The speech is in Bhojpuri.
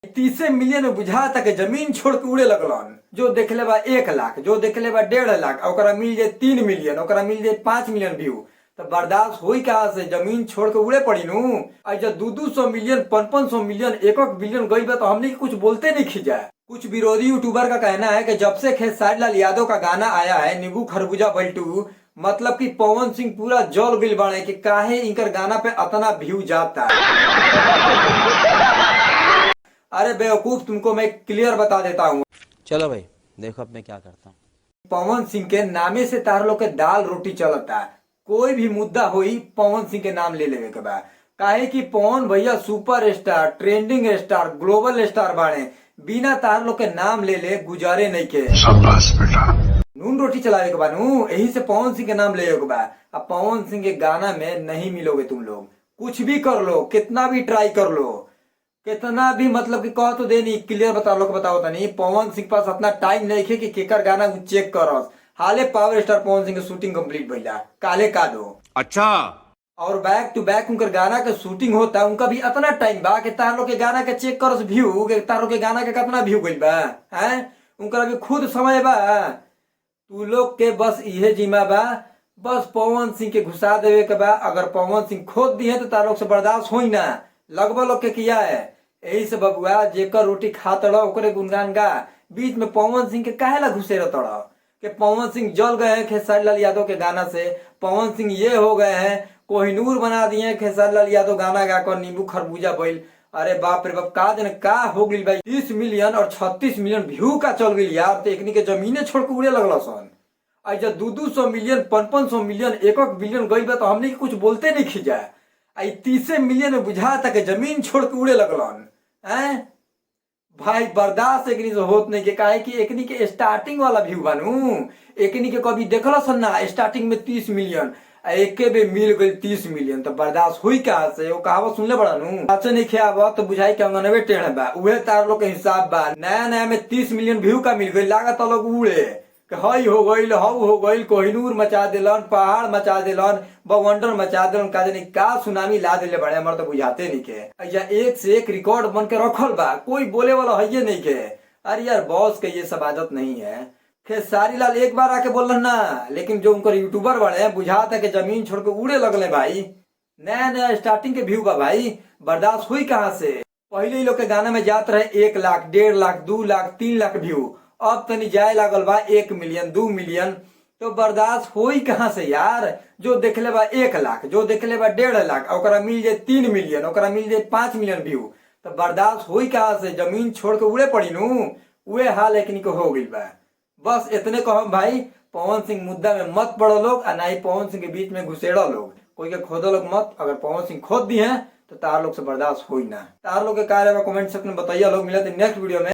30 मिलियन में बुझा तक जमीन छोड़ के उड़े लगलन। जो देखले बा 1 लाख, जो देखले बा 1.5 लाख, ओकरा मिल जाए 3 मिलियन, ओकरा मिल जाए 5 मिलियन व्यू। तो बर्दाश्त हुई कहाँ से? जमीन छोड़ के उड़े पड़ी नू। जब 200 मिलियन 500 मिलियन 1 बिलियन गई बा तो हमने कुछ बोलते नहीं खिंचा। कुछ विरोधी यूट्यूबर का कहना है कि जब से खेसारी लाल यादव का गाना आया है नींबू खरबूजा बल्टू, मतलब कि पवन सिंह पूरा जल गिल बने कि काहे इनकर गाना पे इतना व्यू जाता है। अरे बेवकूफ, तुमको मैं क्लियर बता देता हूँ। चलो भाई देखो अब मैं क्या करता हूँ। पवन सिंह के नामे से तार लोग के दाल रोटी चलता है। कोई भी मुद्दा होई पवन सिंह के नाम ले लेवे के बा। काहे कि पवन भैया super star, trending star, global star बाड़े। बिना तार लोग के नाम ले ले गुजारे नहीं के। शाबाश बेटा। नून रोटी चलावे के बा नू, यही से पवन सिंह के नाम ले के बा। अब पवन सिंह के गाना में नहीं मिलोगे तुम लोग। कुछ भी कर लो, कितना भी ट्राई कर लो, कितना भी मतलब कि कह तो दे नहीं, क्लियर बता लो बताओ नहीं। पवन सिंह पास अपना टाइम नहीं है कि केकर गाना चेक करस। हाले पावर स्टार पवन सिंह के शूटिंग कंप्लीट भइला काले का दो। अच्छा। और बैक टू बैक उनकर गाना के शूटिंग होता, उनका भी इतना टाइम बा कि तार लोग के गाना के चेक करस व्यू के तार लोग के गाना के कितना व्यू गइल बा हैं। उनका भी खुद समय बा। तू लोग के बस इहे जिम्मा बा, बस पवन सिंह के घुसा देवे के बा। अगर पवन सिंह खोद दिए तो तार लोग से बर्दाश्त होई ना। लगभग लोग के किया है। यही से बबुआ जेकर रोटी खात रहो ओकरे गुनगान गा। बीच में पवन सिंह के काहे ला घुसे रहो कि पवन सिंह जल गए हैं खेसारी लाल यादव के गाना से। पवन सिंह ये हो गए हैं, कोहिनूर बना दिए हैं खेसारी लाल यादव गाना गाकर नींबू खरबूजा बैल। अरे बाप रे बाप, का दिन का हो गई भाई। 30 मिलियन और 36 मिलियन व्यू का चल गई यार। तो एकनी के जमीने छोड़ के उड़े लगल सन। जब 200 मिलियन 500 मिलियन 1 बिलियन गई बा तो हमने कुछ बोलते नहीं खिंचा। 30 मिलियन में बुझा तक जमीन छोड़ के उड़े लगलन हैं। भाई बर्दाश्त एकनी से होत नहीं के। काहे कि एकनी के स्टार्टिंग वाला व्यू बनू। एकनी के कभी देखल सन ना स्टार्टिंग में 30 मिलियन, एके बे मिल गई 30 मिलियन। तो बर्दाश्त हुई कहाँ से? वो कहावत सुनले बड़ा नू, अच्छा नहीं खेबा तो बुझाई के अंगनवे टेढ़ बा। उहे तार लोग के हिसाब बा। नया नया में 30 मिलियन व्यू का मिल गई, लागत लोग उड़े हई हो गईल, हऊ हो गईल, कोहिनूर मचा दिलन, पहाड़ मचा दिलन, बवंडर मचा दिलन, का जानी का सुनामी ला दिले बड़े। हमारे तो बुझाते नहीं के। एक से एक रिकॉर्ड बन के रखल बा, कोई बोले वाला है नहीं के। अरे यार बॉस के ये सब आदत नहीं है। खेसारी लाल एक बार आके बोल ना, लेकिन जो उनकर यूट्यूबर बड़े बुझाता के जमीन छोड़ के उड़े लगले भाई। नया नया स्टार्टिंग के व्यू बा भाई, बर्दाश्त हुई कहाँ से? पहले ही लोग के गाना में जात रहे 1 लाख, 1.5 लाख, 2 लाख, 3 लाख व्यू। अब तनी जाए लागल बा 1 मिलियन 2 मिलियन। तो बर्दाश्त होई कहाँ से यार? जो देखले बा 1 लाख, जो देखले बा 1.5 लाख, ओकरा मिल जाए 3 मिलियन, ओकरा मिल जाए 5 मिलियन व्यू। तो बर्दाश्त होई कहाँ से? जमीन छोड़ के उड़े पड़ी नू। उहे हाल एकनी को हो गई बा। बस इतने कहो भाई, पवन सिंह मुद्दा में मत पड़ो लोग, और ना ही पवन सिंह के बीच में घुसेड़ो लोग। कोई के खोदो लोग मत। अगर पवन सिंह खोद दिए हैं तो तार लोग से बर्दाश्त होई ना। तार लोग के कार्य में कमेंट सेक्शन में बताइए लोग। मिलते नेक्स्ट वीडियो में।